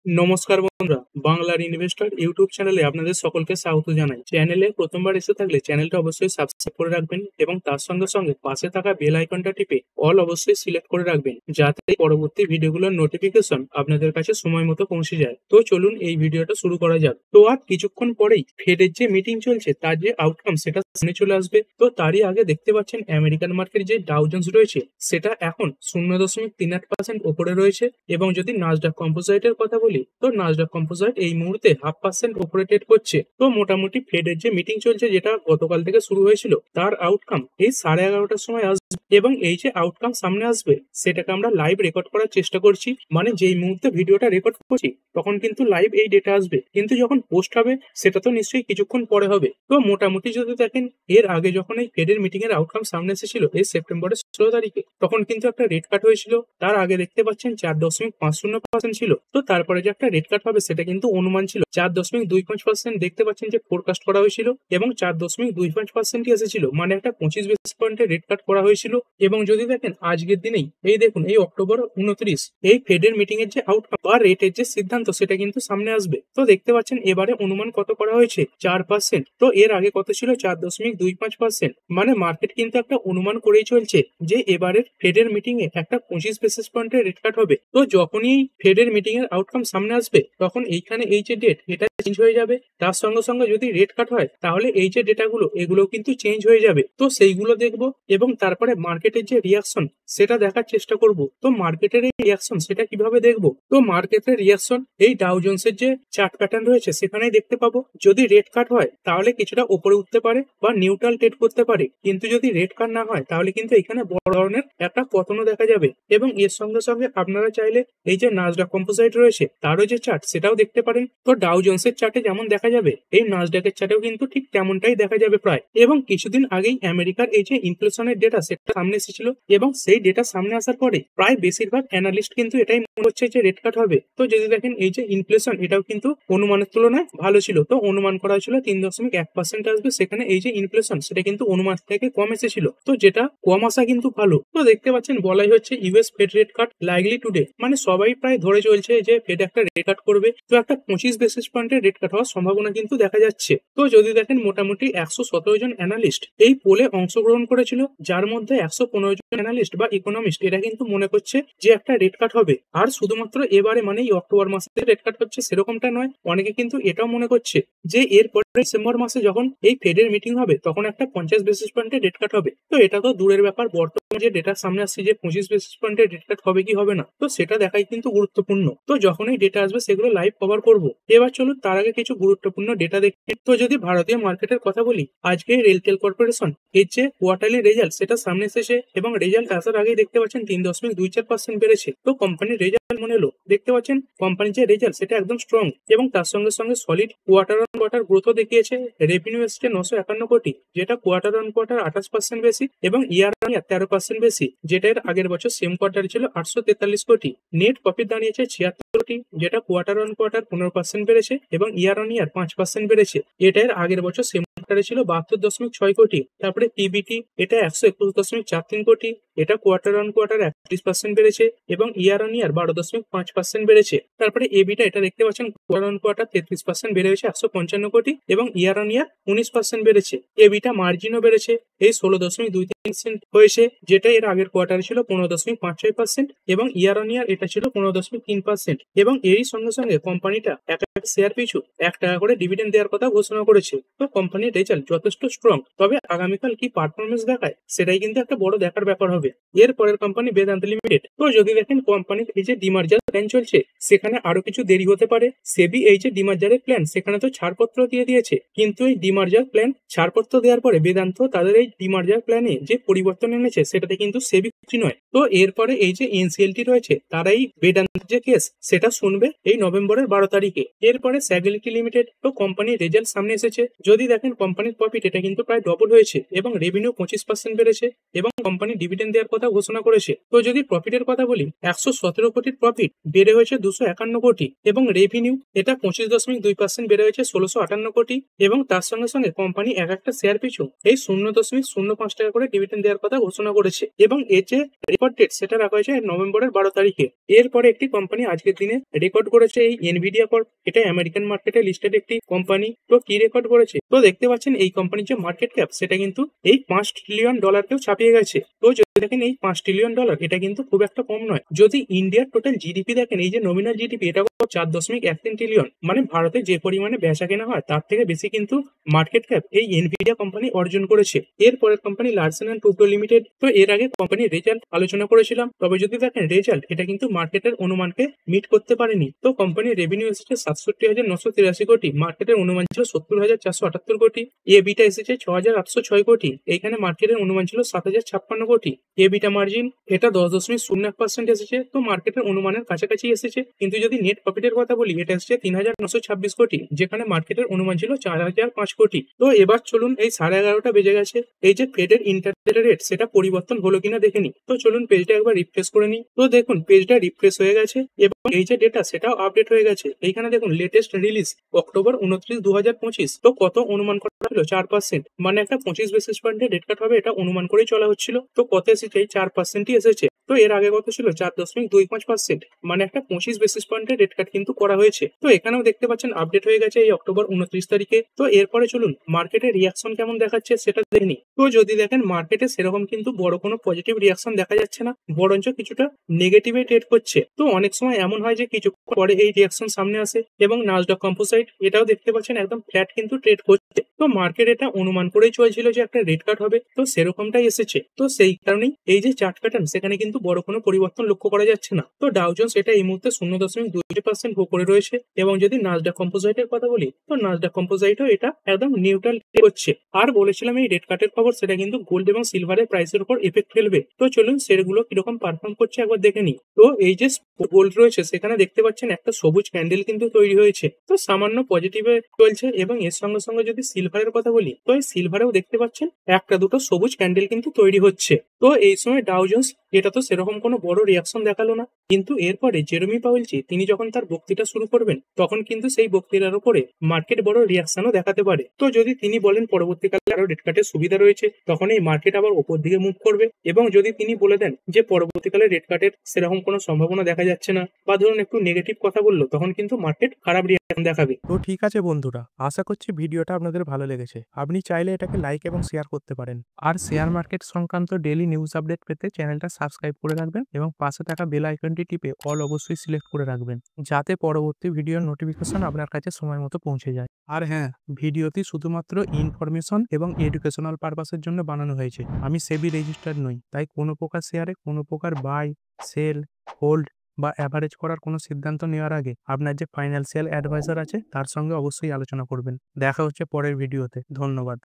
নমস্কার বন্ধুরা, বাংলার ইনভেস্টর ইউটিউব চ্যানেলে আপনাদের সকলকে স্বাগত জানাই। চ্যানেলে প্রথমবার এসে থাকলে চ্যানেলটা অবশ্যই সাবস্ক্রাইব করে রাখবেন এবং তার সঙ্গে সঙ্গে পাশে থাকা বেল আইকনটা টিপে অল অবশ্যই সিলেক্ট করে রাখবেন, যাতে পরবর্তী ভিডিওগুলোর নোটিফিকেশন আপনাদের কাছে সময় মতো পৌঁছে যায়। তো চলুন এই ভিডিওটা শুরু করা যাক। তো আর কিছুক্ষণ পরেই ফেডের যে মিটিং চলছে তার যে আউটকাম সেটা সামনে চলে আসবে। তো তারই আগে দেখতে পাচ্ছেন আমেরিকান মার্কেট যে ডাউ জোন্স রয়েছে সেটা এখন 0.38% ওপরে রয়েছে, এবং যদি নাসডাক কম্পোজাইটের কথা বলি তো নাসডাক কম্পোজাইট এই মুহূর্তে 0.5% ওপরে ট্রেড করছে। তো মোটামুটি ফেডের যে মিটিং চলছে যেটা গতকাল থেকে শুরু হয়েছিল তার আউটকাম এই 11:30টার সময় আসবে, এবং এই যে আউটকাম সামনে আসবে সেটাকে আমরা লাইভ রেকর্ড করার চেষ্টা করছি। মানে যেই মুহূর্তে ভিডিওটা রেকর্ড করছি তখন কিন্তু লাইভ এই ডেটা আসবে, কিন্তু যখন পোস্ট হবে সেটা তো নিশ্চয়ই কিছুক্ষণ পরে হবে। তো মোটামুটি যদি দেখেন এর আগে যখন এই ফেডের মিটিং এর আউটকাম সামনে এসেছিল এই সেপ্টেম্বরের 16 তারিখে, তখন কিন্তু একটা রেট কাট হয়েছিল। তার আগে দেখতে পাচ্ছেন 4.50% ছিল। তো তারপরে যে একটা রেট কাট হবে সেটা কিন্তু অনুমান ছিল। 4.25% দেখতে পাচ্ছেন যে ফোরকাস্ট করা হয়েছিল, এবং 4.25% এসেছিল, মানে একটা 25 বেসিস পয়েন্টের রেট কাট করা হয়েছিল। এবং যদি দেখেন আজকের দিনেই এই দেখুন এই অক্টোবর 29 এই ফেডের মিটিং এর যে আউটকাম বা রেটের যে সিদ্ধান্ত সেটা কিন্তু সামনে আসবে। তো দেখতে পাচ্ছেন এবারে অনুমান কত করা হয়েছে 4%। তো এর আগে কত ছিল 4.25%। মানে মার্কেট কিন্তু একটা অনুমান করেই চলছে যে এবারের ফেডের মিটিং এ একটা 25 বেসিস পয়েন্টের রেট কাট হবে। তো যখনই ফেডের মিটিং এর আউটকাম সামনে আসবে তখন এইখানে এই যে ডেট এটা চেঞ্জ হয়ে যাবে। তার সঙ্গে সঙ্গে যদি রেট কাট হয় তাহলে এই যে ডেটাগুলো এগুলো কিন্তু চেঞ্জ হয়ে যাবে। তো সেইগুলো দেখবো এবং তারপরে মার্কেটের যে রিয়াকশন সেটা দেখার চেষ্টা করব। তো মার্কেটের এই রিয়াকশন সেটা কিভাবে দেখবো? তো মার্কেটের রিয়াকশন এই ডাউ জোন্সের যে চার্ট প্যাটার্ন রয়েছে সেখানেই দেখতে পাবো। যদি রেট কাট হয় তাহলে কিছুটা উপরে উঠতে পারে বা নিউট্রাল ট্রেড করতে পারে, কিন্তু যদি রেট কাট না হয় তাহলে কিন্তু এখানে বড় ধরনের একটা পতনও দেখা যাবে। এবং এর সঙ্গে সঙ্গে আপনারা চাইলে এই যে নাসডাক কম্পোজাইট রয়েছে তারও যে চার্ট সেটাও দেখতে পারেন। তো ডাউ জোন্সের চার্টে যেমন দেখা যাবে এই নাসডাকের চার্টেও কিন্তু ঠিক তেমনটাই দেখা যাবে প্রায়। এবং কিছুদিন আগেই আমেরিকার এই যে ইনফ্লেশনের ডেটা সেটা সামনে এসেছিল, এবং সেই ডেটা সামনে আসার পরে প্রায় বেশিরভাগ অ্যানালিস্ট কিন্তু এটাই মনে হচ্ছে যে রেট কাট হবে। তো যদি দেখেন এই যে ইনফ্লেশন এটাও কিন্তু অনুমানের তুলনায় ভালো ছিল। তো অনুমান করা হয়েছিল 3.1% আসবে, সেখানে এই যে ইনফ্লেশন সেটা কিন্তু অনুমান থেকে কম এসেছিল। তো যেটা কম আসা কিন্তু ভালো। তো দেখতে পাচ্ছেন বলাই হচ্ছে US fed rate cut likely today, মানে সবাই প্রায় ধরে চলছে যে ফেড একটা রেট কাট করবে। তো একটা 25 বেসিস পয়েন্টের রেট কাট হওয়ার সম্ভাবনা কিন্তু দেখা যাচ্ছে। তো যদি দেখেন মোটামুটি 117 জন অ্যানালিস্ট এই পোলে অংশগ্রহণ করেছিল, যার মধ্যে 115 জন অ্যানালিস্ট বা ইকোনমিস্ট এরা কিন্তু মনে করছে যে একটা রেট কাট হবে। আর শুধুমাত্র এবারে মানে এই অক্টোবর মাসে রেট কাট হচ্ছে সেরকমটা নয়, অনেকে কিন্তু এটাও মনে করছে যে এরপরে ডিসেম্বর মাসে যখন এই ফেডের মিটিং হবে তখন একটা 50 বেসিস পয়েন্টের রেট কাট হবে। তো এটা তো দূরের ব্যাপার, বর্তমানে যে ডেটা সামনে আসছে যে 25 বেসিস পয়েন্টের রেট কাট হবে কি হবে না তো সেটা দেখাই কিন্তু গুরুত্বপূর্ণ। তো যখন এই ডেটা আসবে সেগুলো লাইভ কভার করব। এবার চলুন তার আগে কিছু গুরুত্বপূর্ণ ডেটা দেখি। তো যদি ভারতীয় মার্কেটের কথা বলি, আজকে রেলটেল কর্পোরেশন এর যে কোয়ার্টারলি রেজাল্ট সেটা সামনে এসেছে, এবং রেজাল্ট আসার আগেই দেখতে পাচ্ছেন 3.24% বেড়েছে। তো কোম্পানির রেজাল্ট মনে হলো দেখতে পাচ্ছেন কোম্পানির যে রেজাল্ট সেটা একদম স্ট্রং, এবং তার সঙ্গে সঙ্গে সলিড কোয়ার্টার অন কোয়ার্টার গ্রোথও দেখিয়েছে। রেভিনিউ এসছে 951 কোটি, যেটা কোয়ার্টার অন কোয়ার্টার 28% বেশি, এবং ইয়ার অন ইয়ার 13% বেশি, যেটা এর আগের বছর সেম কোয়ার্টারে ছিল 843 কোটি। নেট প্রফিট দাঁড়িয়েছে 76 কোটি, যেটা কোয়ার্টার অন কোয়ার্টার 15% বেড়েছে, এবং ইয়ার অন ইয়ার 5% বেড়েছে। এটা এর আগের বছর সেম কোয়ার্টারে ছিল 72.6 কোটি। তারপরে পিবিটি এটা 121.43 কোটি, এটা কোয়ার্টার অন কোয়ার্টার 31% বেড়েছে, এবং ইয়ার অন ইয়ার 12.5% বেড়েছে। তারপরে এবিটা এটা দেখতে পাচ্ছেন কোয়ার্টার অন কোয়ার্টার 33% বেড়ে হয়েছে 155 কোটি, এবং ইয়ার অন ইয়ার 19% বেড়েছে। এবিটা মার্জিনও বেড়েছে এই 16.23% হয়েছে, যেটা এর আগের কোয়ার্টারে ছিল 15.56%, এবং ইয়ার অন ইয়ার এটা ছিল 15.3%। এবং এরই সঙ্গে সঙ্গে কোম্পানিটা এক একটা শেয়ার পিছু 1 টাকা করে ডিভিডেন্ড দেওয়ার কথা ঘোষণা করেছে। তো কোম্পানির রেজাল্ট যথেষ্ট স্ট্রং, তবে আগামীকাল কি পারফরমেন্স দেখায় সেটাই কিন্তু একটা বড় দেখার ব্যাপার হবে। এর পরের কোম্পানি বেদান্ত লিমিটেড। তো যদি দেখেন কোম্পানির এই যে ডিমার্জার প্ল্যান চলছে সেখানে আরো কিছু দেরি হতে পারে। সেবি এই যে ডিমার্জারের প্ল্যান সেখানে তো ছাড়পত্র দিয়ে দিয়েছে, কিন্তু এই ডিমার্জার প্ল্যান ছাড়পত্র দেওয়ার পরে বেদান্ত তাদের এই ডিমার্জার প্ল্যানে যে পরিবর্তন এনেছে সেটাতে কিন্তু সেবি খুশি নয়। তো এরপরে এই যে এনসিএলটি রয়েছে তারা এই বেদান্ত যে কেস সেটা শুনবে এই নভেম্বরের 12 তারিখে। এরপরে স্যাগিলিটি লিমিটেড। তো কোম্পানির রেজাল্ট সামনে এসেছে, যদি দেখেন কোম্পানির প্রফিট এটা কিন্তু প্রায় ডবল হয়েছে, এবং রেভিনিউ 25% বেড়েছে, এবং কোম্পানি ডিভিডেন্ড দেওয়ার কথা ঘোষণা করেছে। তো যদি প্রফিটের কথা বলি 117 কোটির প্রফিট বেড়ে হয়েছে 251 কোটি, এবং রেভিনিউ এটা 25.2% বেড়ে হয়েছে 1658 কোটি, এবং তার সঙ্গে সঙ্গে কোম্পানি এক একটা শেয়ার পিছু এই 10.05 টাকা করে ডিভিডেন্ড দেওয়ার কথা ঘোষণা করেছে এবং এর যে রেকর্ড ডেট সেটা রাখা হয়েছে নভেম্বরের 12 তারিখে। এরপরে একটি কোম্পানি আজকের দিনে রেকর্ড করেছে, এই এনভিডিয়া কর্প। এটা আমেরিকান মার্কেটে লিস্টেড একটি কোম্পানি। তো কি রেকর্ড করেছে? তো দেখতে পাচ্ছেন এই কোম্পানির যে মার্কেট ক্যাপ সেটা কিন্তু এই $5 ট্রিলিয়ন ছাপিয়ে গেছে। তো যদি দেখেন এই $5 ট্রিলিয়ন এটা কিন্তু খুব একটা কম নয়। যদি ইন্ডিয়ার টোটাল জিডিপি দেখেন, এই যে নমিনাল জিডিপি, এটা 4.13 ট্রিলিয়ন, মানে ভারতে যে পরিমাণে বেচা কেনা হয় তার থেকে বেশি কিন্তু মার্কেট ক্যাপ এই এনভিডিয়া কোম্পানি অর্জন করেছে। এরপরের company Larsen and Toubro limited. তো এর আগে কোম্পানির রেজাল্ট আলোচনা করেছিলাম, তবে যদি দেখেন রেজাল্ট এটা কিন্তু মার্কেটের অনুমানকে মিট করতে পারেনি। তো কোম্পানির রেভিনিউ এসেছে 67,983 কোটি, মার্কেটের অনুমান ছিল 70,478 কোটি। এবিটা এসেছে 6,806 কোটি, এইখানে মার্কেটের অনুমান ছিল 7,056 কোটি। এবিটা মার্জিন এটা 10.01% এসেছে, তো মার্কেটের অনুমানের কাছাকাছি এসেছে। কিন্তু যদি নেট প্রফিটের কথা বলি, এটা এসেছে 3,926 কোটি, যেখানে মার্কেটের অনুমান ছিল 4,005 কোটি। তো এবার চলুন, এই 11:30 বেজে গেছে, এই যে ফেডের ইন্টারেস্ট রেট সেটা পরিবর্তন হলো কিনা দেখে নি। তো চলুন পেজটা একবার রিফ্রেশ করে নিই। তো দেখুন পেজটা রিফ্রেশ হয়ে গেছে এবং এই যে ডেটা সেটাও আপডেট হয়ে গেছে। এইখানে দেখুন লেটেস্ট রিলিজ অক্টোবর 29, 2025। তো কত অনুমান করা হলো? 4%, মানে একটা 25 বেসিস পয়েন্টের রেট কাট হবে এটা অনুমান করেই চলা হচ্ছিল। তো কত এসেছে? 4%ই এসেছে। তো এর আগে কত ছিল? 4.25%, মানে একটা 25 বেসিস পয়েন্টের রেট কাট কিন্তু করা হয়েছে। তো এখানেও দেখতে পাচ্ছেন আপডেট হয়ে গেছে এই অক্টোবর 29 তারিখে। তো এরপরে চলুন মার্কেটের রিয়াকশন কেমন দেখাচ্ছে সেটা দেখে নিই। তো যদি দেখেন মার্কেটে সেরকম কিন্তু বড় কোনো পজিটিভ রিয়াকশন দেখা যাচ্ছে না, বরঞ্চ কিছুটা নেগেটিভে ট্রেড করছে। তো অনেক সময় এমন হয় যে কিছু পরে এই রিয়াকশন সামনে আসে এবং নাসডাক কম্পোসাইট এটাও দেখতে পাচ্ছেন একদম ফ্ল্যাট কিন্তু ট্রেড করছে। তো মার্কেট এটা অনুমান করেই চলছিল যে একটা রেট কাট হবে, তো সেরকমটাই এসেছে। তো সেই কারণেই এই যে চার্ট প্যাটার্ন সেখানে কিন্তু বড় কোনো পরিবর্তন লক্ষ্য করা যাচ্ছে না। তো ডাউ জোন্স এটা এই মুহূর্তে 0.2% ভোগ করে রয়েছে। এবং যদি নাসডাক কম্পোসাইটের কথা বলি, তো নাসডাক কম্পোসাইটও এটা একদম নিউট্রাল হচ্ছে। আর বলেছিলাম এই রেট কাটের খবর, সেটা কিন্তু গোল্ড এবং সিলভারের প্রাইসের উপর এফেক্ট ফেলবে। তো চলুন সেগুলো কিরকম পারফর্ম করছে একবার দেখে নিই। তো এই যে গোল্ড রয়েছে সেখানে দেখতে পাচ্ছেন একটা সবুজ ক্যান্ডেল কিন্তু তৈরি হয়েছে, তো সামান্য পজিটিভে চলছে। এবং এর সঙ্গে সঙ্গে যদি সিলভারের কথা বলি, তো এই সিলভারেও দেখতে পাচ্ছেন একটা দুটো সবুজ ক্যান্ডেল কিন্তু তৈরি হচ্ছে। তো এই সময় ডাউ জোন্স এটা তো সেরকম কোনো বড় রিয়াকশন দেখালো না, কিন্তু এরপরে জেরেমি পাওয়েলজি তিনি যখন তার বক্তৃতা শুরু করবেন, তখন কিন্তু সেই বক্তৃতার উপরে মার্কেট বড় রিয়াকশনও দেখাতে পারে। তো যদি তিনি বলেন পরবর্তীকালে আরো রেট কাটের সুবিধা রয়েছে, তখন এই মার্কেট আবার উপর দিকে মুভ করবে। এবং যদি তিনি বলে দেন যে পরবর্তীকালে রেট কাটের সেরকম কোনো সম্ভাবনা দেখা যাচ্ছে না, বা ধরুন একটু নেগেটিভ কথা বললো, তখন কিন্তু মার্কেট খারাপ রিয়াকশন দেখাবে। তো ঠিক আছে বন্ধুরা, আশা করছি ভিডিওটা আপনাদের ভালো লেগেছে। আপনি চাইলে এটাকে লাইক এবং শেয়ার করতে পারেন। আর শেয়ার মার্কেট সংক্রান্ত ডেইলি নিউজ আপডেট পেতে চ্যানেলটা সাবস্ক্রাইব করে রাখবেন এবং পাশে থাকা বেল আইকনটি টিপে অল অবশ্যই সিলেক্ট করে রাখবেন, যাতে পরবর্তী ভিডিওর নোটিফিকেশন আপনার কাছে সময় মতো পৌঁছে যায়। আর হ্যাঁ, ভিডিওটি শুধুমাত্র ইনফরমেশন এবং এডুকেশনাল পারপাসের জন্য বানানো হয়েছে। আমি সেবি রেজিস্টার্ড নই, তাই কোনো প্রকার শেয়ারে কোনো প্রকার বাই, সেল, হোল্ড বা অ্যাভারেজ করার কোনো সিদ্ধান্ত নেওয়ার আগে আপনার যে ফাইন্যান্সিয়াল অ্যাডভাইজার আছে তার সঙ্গে অবশ্যই আলোচনা করবেন। দেখা হচ্ছে পরের ভিডিওতে। ধন্যবাদ।